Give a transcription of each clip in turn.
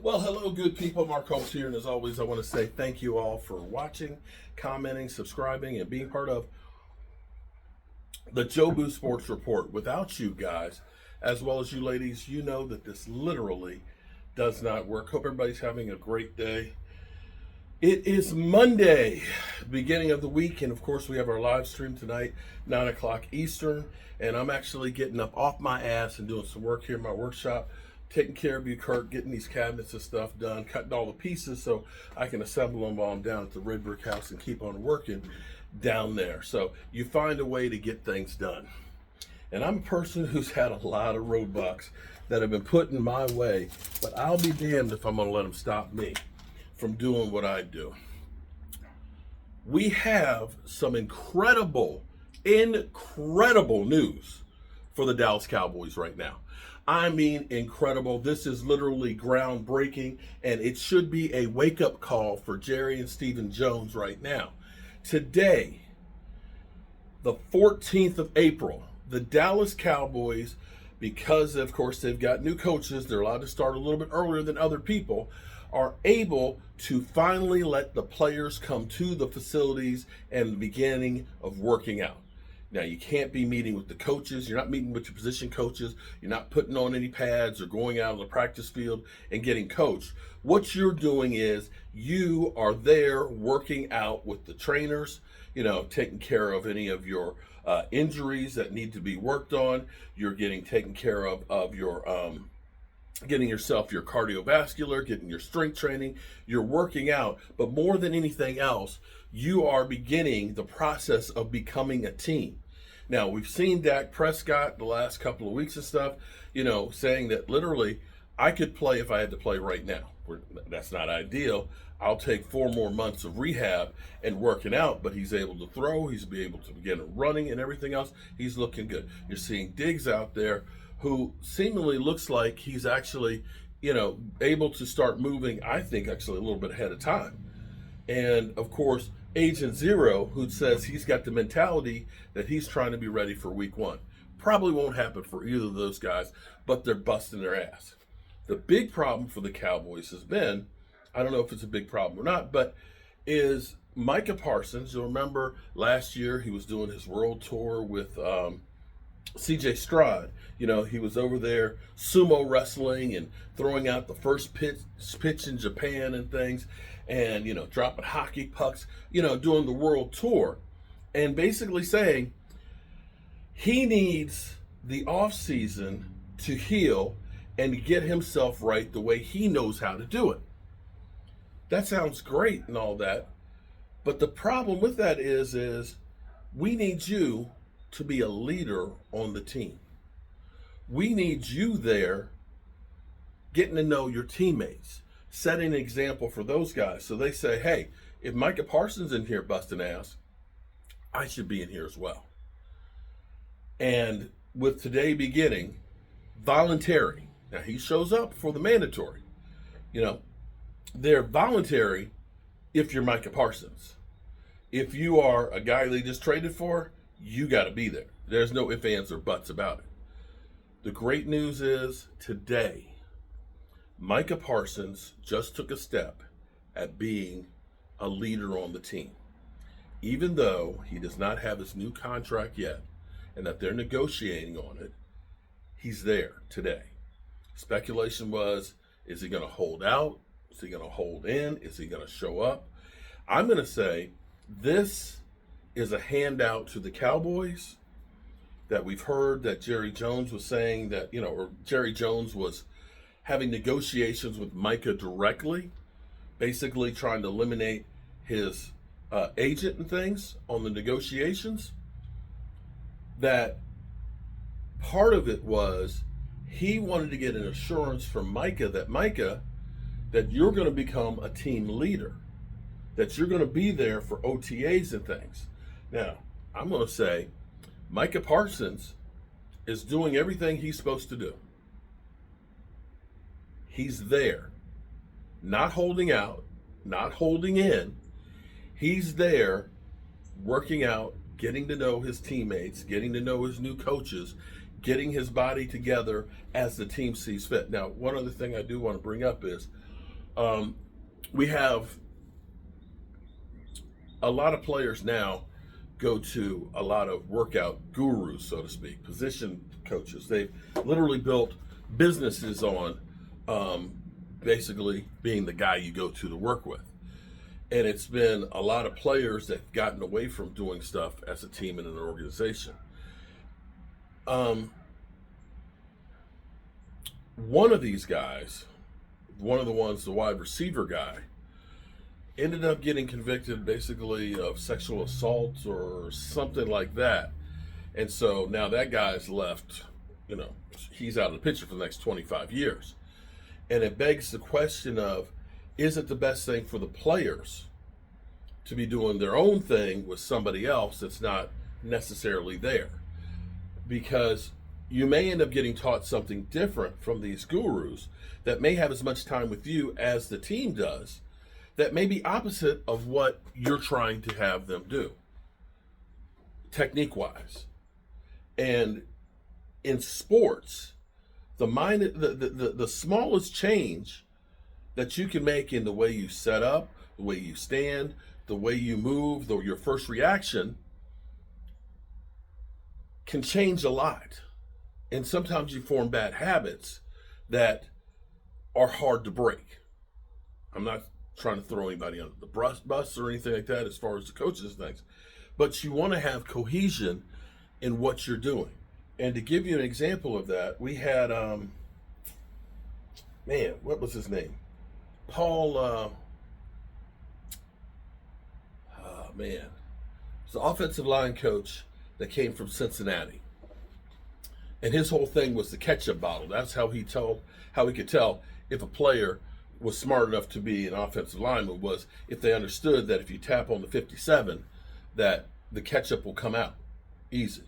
Well, hello, good people. Mark Holmes here, and as always, I want to say thank you all for watching, commenting, subscribing, and being part of the Joe Boo Sports Report. Without you guys, as well as you ladies, you know that this literally does not work. Hope everybody's having a great day. It is Monday, beginning of the week, and of course, we have our live stream tonight, 9 o'clock Eastern, and I'm actually getting up off my ass and doing some work here in my workshop, taking care of you, Kurt, getting these cabinets and stuff done, cutting all the pieces so I can assemble them while I'm down at the Red Brick House and keep on working down there. So you find a way to get things done. And I'm a person who's had a lot of roadblocks that have been put in my way, but I'll be damned if I'm going to let them stop me from doing what I do. We have some incredible news for the Dallas Cowboys right now. I mean, incredible. This is literally groundbreaking, and it should be a wake-up call for Jerry and Stephen Jones right now. Today, the 14th of April, the Dallas Cowboys, because, of course, they've got new coaches, they're allowed to start a little bit earlier than other people, are able to finally let the players come to the facilities and the beginning of working out. Now, you can't be meeting with the coaches. You're not meeting with your position coaches. You're not putting on any pads or going out on the practice field and getting coached. What you're doing is you are there working out with the trainers, taking care of any of your injuries that need to be worked on. You're getting taken care of your getting yourself your cardiovascular, getting your strength training. You're working out. But more than anything else, you are beginning the process of becoming a team. Now, we've seen Dak Prescott the last couple of weeks and stuff, saying that literally I could play if I had to play right now. That's not ideal. I'll take 4 more months of rehab and working out, but he's able to throw. He's be able to begin running and everything else. He's looking good. You're seeing Diggs out there who seemingly looks like he's actually, able to start moving, I think, actually a little bit ahead of time. And, of course, Agent Zero, who says he's got the mentality that he's trying to be ready for week 1. Probably won't happen for either of those guys, but they're busting their ass. The big problem for the Cowboys has been, I don't know if it's a big problem or not, but is Micah Parsons. You'll remember last year he was doing his world tour with CJ Stroud. He was over there sumo wrestling and throwing out the first pitch in Japan and things, and dropping hockey pucks, doing the world tour, and basically saying he needs the offseason to heal and get himself right the way he knows how to do it. That sounds great and all that, but the problem with that is we need you to be a leader on the team. We need you there getting to know your teammates, setting an example for those guys. So they say, hey, if Micah Parsons in here busting ass, I should be in here as well. And with today beginning, voluntary. Now he shows up for the mandatory. They're voluntary if you're Micah Parsons. If you are a guy they just traded for, you got to be there. There's no ifs, ands, or buts about it. The great news is today, Micah Parsons just took a step at being a leader on the team. Even though he does not have his new contract yet and that they're negotiating on it, he's there today. Speculation was, is he going to hold out? Is he going to hold in? Is he going to show up? I'm going to say this is a handout to the Cowboys that we've heard that Jerry Jones was saying that, or Jerry Jones was having negotiations with Micah directly, basically trying to eliminate his agent and things on the negotiations. That part of it was he wanted to get an assurance from Micah, that you're going to become a team leader, that you're going to be there for OTAs and things. Now, I'm going to say Micah Parsons is doing everything he's supposed to do. He's there, not holding out, not holding in. He's there working out, getting to know his teammates, getting to know his new coaches, getting his body together as the team sees fit. Now, one other thing I do want to bring up is We have a lot of players now go to a lot of workout gurus, so to speak, position coaches. They've literally built businesses on basically being the guy you go to work with. And it's been a lot of players that have gotten away from doing stuff as a team and an organization. One of these guys, one of the ones, the wide receiver guy, ended up getting convicted basically of sexual assault or something like that. And so now that guy's left, he's out of the picture for the next 25 years. And it begs the question of, is it the best thing for the players to be doing their own thing with somebody else that's not necessarily there? Because you may end up getting taught something different from these gurus that may have as much time with you as the team does, that may be opposite of what you're trying to have them do, technique-wise. And in sports, the smallest change that you can make in the way you set up, the way you stand, the way you move, your first reaction can change a lot. And sometimes you form bad habits that are hard to break. I'm not trying to throw anybody under the bus or anything like that as far as the coaches and things, but you want to have cohesion in what you're doing. And to give you an example of that, we had what was his name? Paul, it's the offensive line coach that came from Cincinnati. And his whole thing was the ketchup bottle. That's how he could tell if a player was smart enough to be an offensive lineman, was if they understood that if you tap on the 57, that the ketchup will come out easy.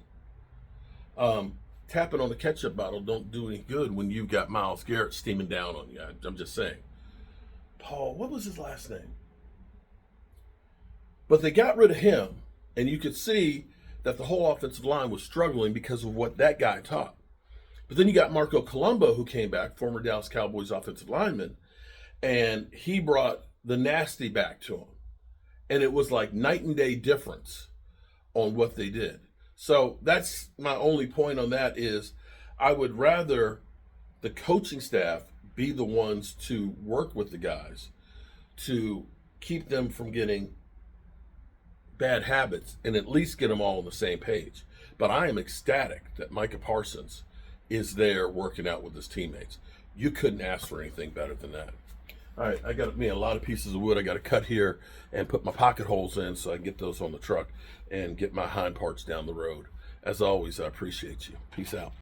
Tapping on the ketchup bottle don't do any good when you've got Myles Garrett steaming down on you. I'm just saying. Paul, what was his last name? But they got rid of him, and you could see that the whole offensive line was struggling because of what that guy taught. But then you got Marco Colombo, who came back, former Dallas Cowboys offensive lineman, and he brought the nasty back to him. And it was like night and day difference on what they did. So that's my only point on that, is I would rather the coaching staff be the ones to work with the guys to keep them from getting bad habits and at least get them all on the same page. But I am ecstatic that Micah Parsons is there working out with his teammates. You couldn't ask for anything better than that. All right, I got me a lot of pieces of wood I got to cut here and put my pocket holes in so I can get those on the truck and get my hind parts down the road. As always, I appreciate you. Peace out.